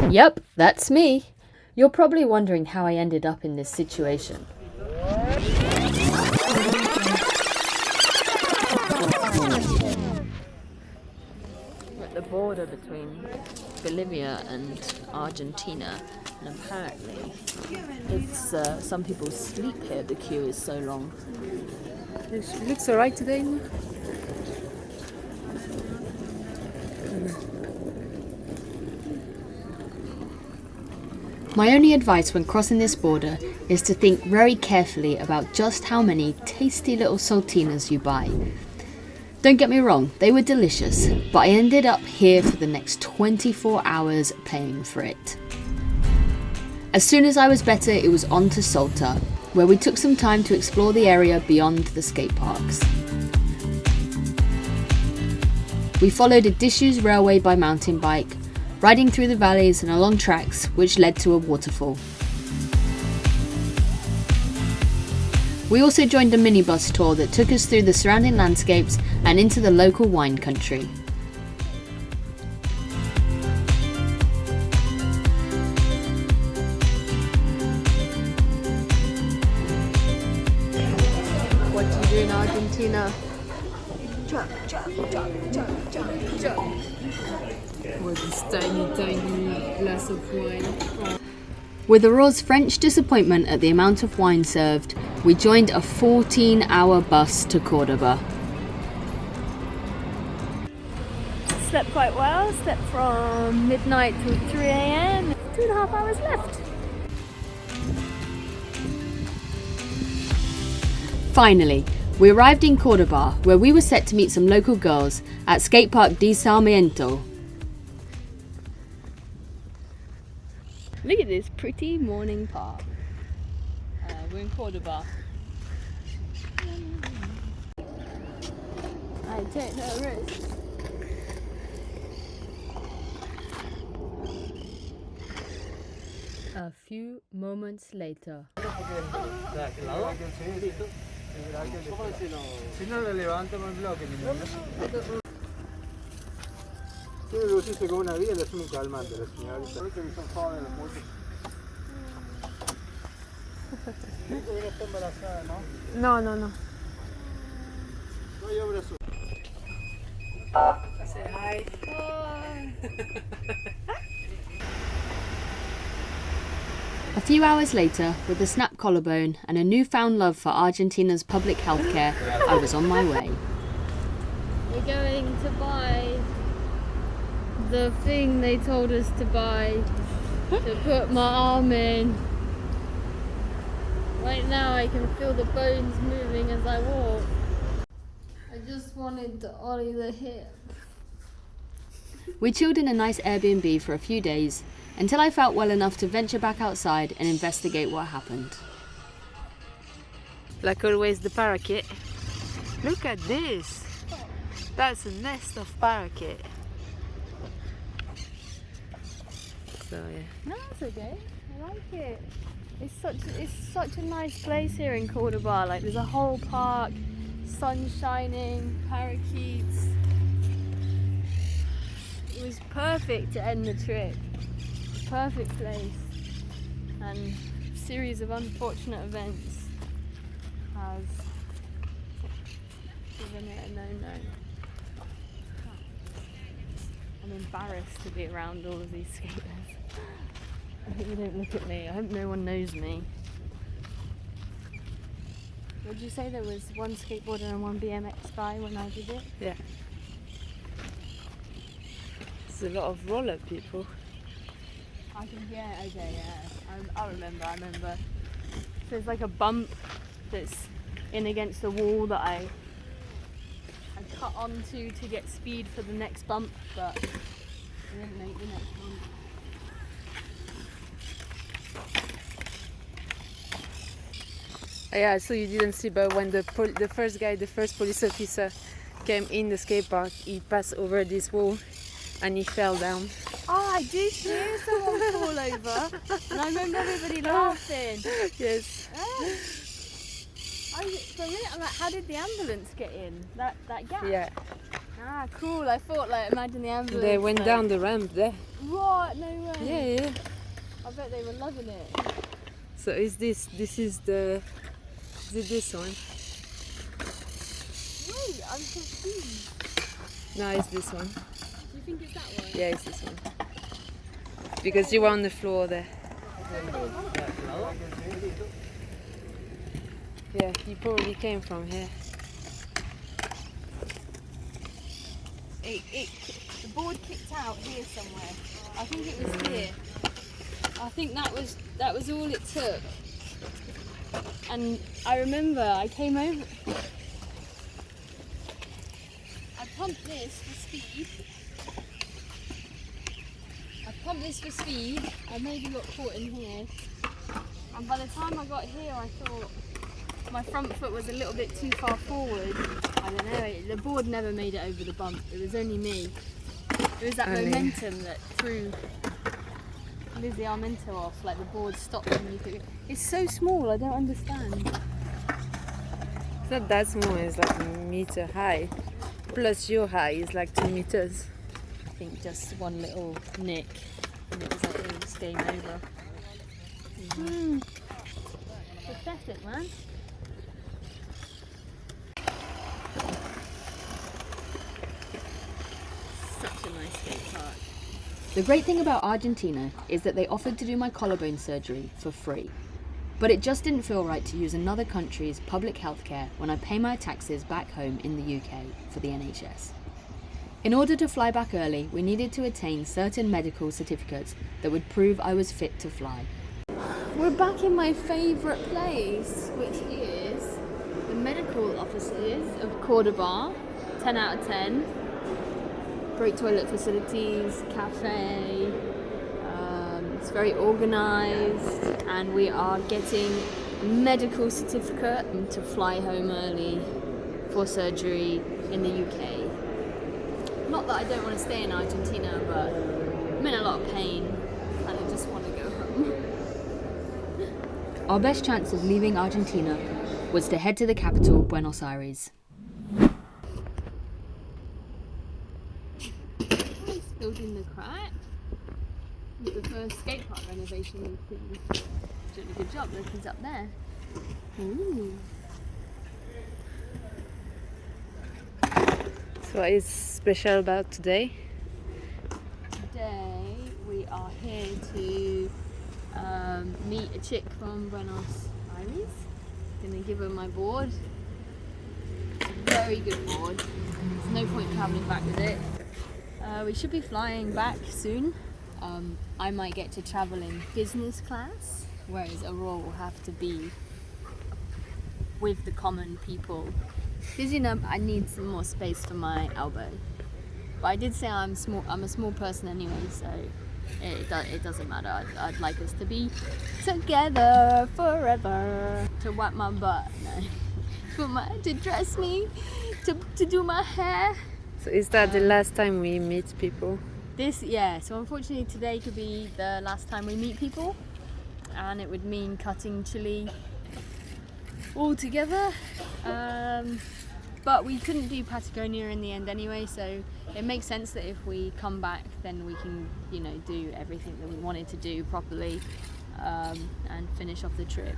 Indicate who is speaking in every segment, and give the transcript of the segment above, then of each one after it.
Speaker 1: Yep, that's me. You're probably wondering how I ended up in this situation. We're at the border between Bolivia and Argentina, and apparently it's some people sleep here. The queue is so long.
Speaker 2: It looks alright today.
Speaker 1: My only advice when crossing this border is to think very carefully about just how many tasty little salteñas you buy. Don't get me wrong, they were delicious, but I ended up here for the next 24 hours paying for it. As soon as I was better, it was on to Salta, where we took some time to explore the area beyond the skate parks. We followed a disused railway by mountain bike, riding through the valleys and along tracks which led to a waterfall. We also joined a minibus tour that took us through the surrounding landscapes and into the local wine country.
Speaker 2: What do you do in Argentina? Jump, jump, jump, jump, jump, jump. With this tiny glass of wine. Oh.
Speaker 1: With Aurore's French disappointment at the amount of wine served, we joined a 14-hour bus to Córdoba.
Speaker 3: Slept quite well, slept from midnight till 3 a.m. 2.5 hours left.
Speaker 1: Finally, we arrived in Córdoba, where we were set to meet some local girls at skatepark de Sarmiento.
Speaker 3: Look at this pretty morning park. We're in Córdoba. I take no risk.
Speaker 1: A few moments later.
Speaker 4: Tiene lucirse con una vía, le hace un calmante a la señorita. Ahorita me son jóvenes las muchas. Nunca viene está embarazada, ¿no?
Speaker 2: No.
Speaker 4: No hay obra su.
Speaker 2: Say hi.
Speaker 1: A few hours later, with a snap collarbone and a newfound love for Argentina's public healthcare, I was on my way.
Speaker 3: We're going to buy the thing they told us to buy to put my arm in. Right now I can feel the bones moving as I walk. I just wanted to ollie the hip.
Speaker 1: We chilled in a nice Airbnb for a few days, until I felt well enough to venture back outside and investigate what happened.
Speaker 2: Like always, the parakeet. Look at this. That's a nest of parakeet. So yeah.
Speaker 3: No, it's okay. I like it. It's such a nice place here in Córdoba. Like there's a whole park, sun shining, parakeets. It was perfect to end the trip. Perfect place. And a series of unfortunate events has given it a no-no. I'm embarrassed to be around all of these skaters. I hope you don't look at me. I hope no one knows me. Would you say there was one skateboarder and one BMX guy when I did it?
Speaker 2: Yeah. There's a lot of roller people.
Speaker 3: I can, yeah, okay, yeah. I remember. There's like a bump that's in against the wall that I cut onto to get speed for the next bump, but I didn't make the next bump.
Speaker 2: Yeah, so you didn't see, but when the first police officer came in the skate park, he passed over this wall and he fell down.
Speaker 3: Oh, I did hear someone fall over, and I remember everybody laughing.
Speaker 2: Yes.
Speaker 3: For a minute, I'm like, how did the ambulance get in? That gap?
Speaker 2: Yeah.
Speaker 3: Ah, cool. I thought, like, imagine the ambulance.
Speaker 2: They went
Speaker 3: like,
Speaker 2: down the ramp there.
Speaker 3: What? No way.
Speaker 2: Yeah, yeah.
Speaker 3: I bet they were loving it.
Speaker 2: So is this is the, is it this one?
Speaker 3: Wait, I'm confused.
Speaker 2: No, it's this one.
Speaker 3: Do you think it's that one?
Speaker 2: Yeah, it's this one. Because you were on the floor there. Yeah, you probably came from here.
Speaker 3: The board kicked out here somewhere. I think it was here. I think that was all it took. And I remember I came over. I pumped this for speed. I maybe got caught in here. And by the time I got here, I thought my front foot was a little bit too far forward. I don't know, the board never made it over the bump. It was only me. It was that momentum that threw Lizzie Armento off, like the board stopped and you could... It's so small, I don't understand.
Speaker 2: It's not that small, it's like a meter high. Plus your high is like 2 meters.
Speaker 3: I think just one little nick and it was like, it was game over. Pathetic, man. Such a nice skate park.
Speaker 1: The great thing about Argentina is that they offered to do my collarbone surgery for free. But it just didn't feel right to use another country's public healthcare when I pay my taxes back home in the UK for the NHS. In order to fly back early, we needed to attain certain medical certificates that would prove I was fit to fly.
Speaker 3: We're back in my favourite place, which is the medical offices of Córdoba. 10 out of 10. Great toilet facilities, cafe. It's very organised, and we are getting a medical certificate to fly home early for surgery in the UK. Not that I don't want to stay in Argentina, but I'm in a lot of pain and I just want to go home.
Speaker 1: Our best chance of leaving Argentina was to head to the capital, Buenos Aires.
Speaker 3: Nice, filled in the crack. It's the first skate park renovation we've seen. Doing a good job, look, he's up there. Ooh.
Speaker 2: So what is special about today?
Speaker 3: Today we are here to meet a chick from Buenos Aires. Gonna give her my board. It's a very good board. There's no point travelling back with it. We should be flying back soon. I might get to travel in business class, whereas Aurora will have to be with the common people. Because I need some more space for my elbow. But I did say I'm a small person anyway, so it doesn't matter. I'd like us to be together forever. To wipe my butt, no. To dress me, to do my hair.
Speaker 2: So is that the last time we meet people?
Speaker 3: So unfortunately today could be the last time we meet people, and it would mean cutting Chile all together. But we couldn't do Patagonia in the end anyway, so it makes sense that if we come back then we can, do everything that we wanted to do properly, and finish off the trip.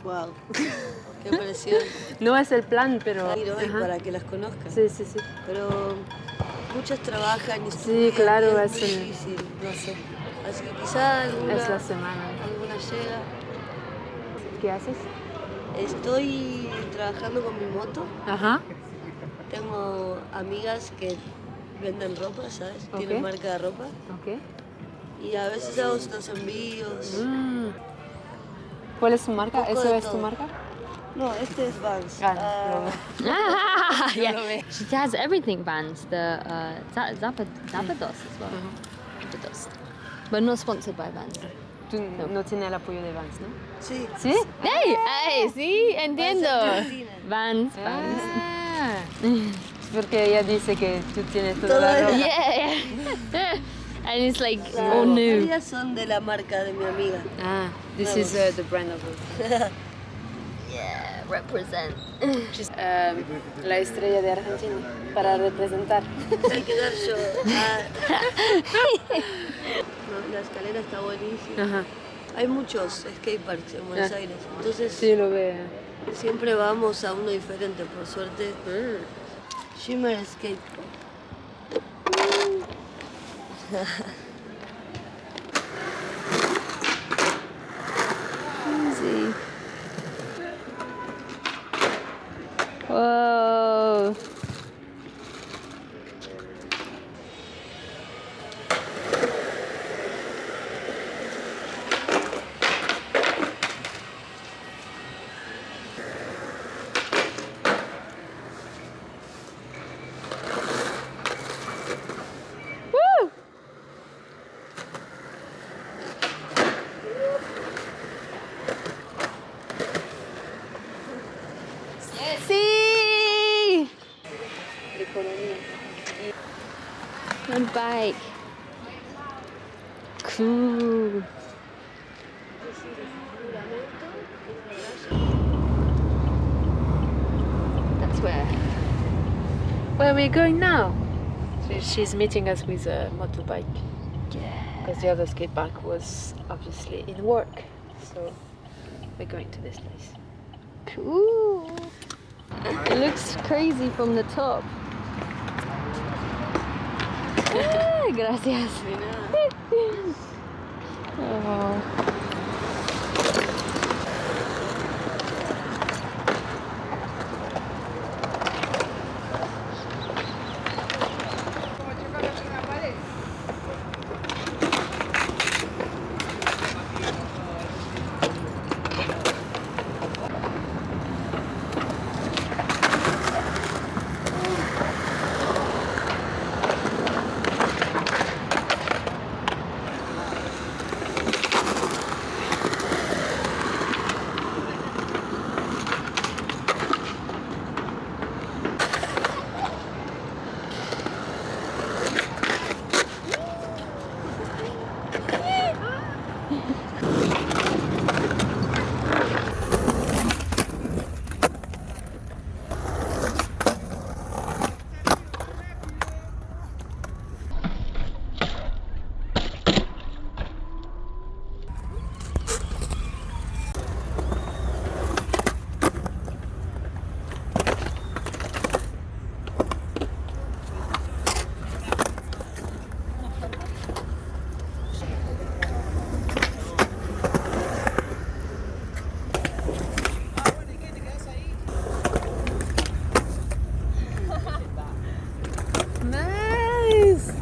Speaker 5: Wow, qué impresión.
Speaker 2: No es el plan, pero...
Speaker 5: Ir hoy para que las conozcan.
Speaker 2: Sí, sí, sí.
Speaker 5: Pero muchas trabajan y estudian,
Speaker 2: Sí, claro,
Speaker 5: es
Speaker 2: es
Speaker 5: muy difícil, no sé. Así que quizá alguna
Speaker 2: Es la semana.
Speaker 5: llega.
Speaker 2: ¿Qué haces?
Speaker 5: Estoy trabajando con mi moto.
Speaker 2: Ajá.
Speaker 5: Tengo amigas que venden ropa, ¿sabes?
Speaker 2: Ok.
Speaker 5: Tienen marca de ropa.
Speaker 2: Ok.
Speaker 5: Y a veces hago unos envíos.
Speaker 2: ¿Cuál es tu marca?
Speaker 5: Un poco
Speaker 2: ¿Eso
Speaker 5: de
Speaker 2: es tu
Speaker 5: todo.
Speaker 2: marca?
Speaker 5: No, este es Vans.
Speaker 3: Yeah, she has everything Vans. The Zapatos as well. Zapatos. But not sponsored by Vans.
Speaker 2: Tú no tienes el apoyo de Vans, ¿no?
Speaker 5: Sí.
Speaker 2: ¿Sí?
Speaker 3: ¡Ey! ¡Ey! Sí, entiendo.
Speaker 5: Argentina.
Speaker 3: Vans.
Speaker 2: Ah. Es porque ella dice que tú tienes toda
Speaker 5: Todo
Speaker 2: la
Speaker 5: es-
Speaker 2: ropa.
Speaker 3: Yeah. And it's like
Speaker 5: Las
Speaker 3: all new.
Speaker 5: medias son de la marca de mi amiga.
Speaker 2: Ah, this is the brand of it.
Speaker 3: Yeah, represent.
Speaker 2: La estrella de Argentina para representar.
Speaker 5: Hay que dar yo. No, la escalera está buenísima.
Speaker 2: Ajá.
Speaker 5: Hay muchos skateparks en Buenos Aires. Entonces
Speaker 2: Sí, lo veo.
Speaker 5: siempre vamos a uno diferente, por suerte. Shimmer Skate.
Speaker 3: Easy. Whoa. Woo! Sí. One bike. Cool. That's where
Speaker 2: are we going now? She's meeting us with a motorbike.
Speaker 3: Yeah.
Speaker 2: Because the other skate park was obviously in work. So we're going to this place.
Speaker 3: Cool. It looks crazy from the top. Ah, gracias. Oh. Nice.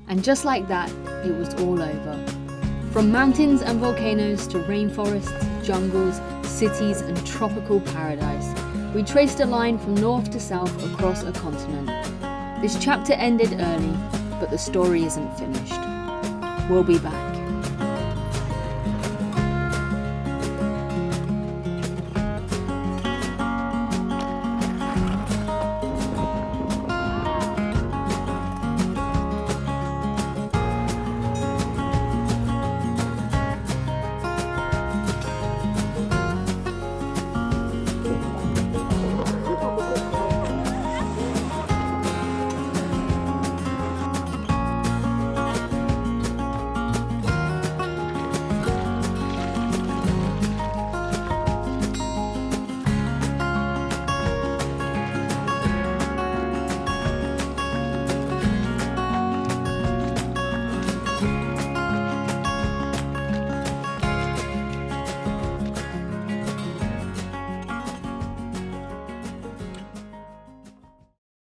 Speaker 1: And just like that, it was all over. From mountains and volcanoes to rainforests, jungles, cities and tropical paradise, we traced a line from north to south across a continent. This chapter ended early, but the story isn't finished. We'll be back.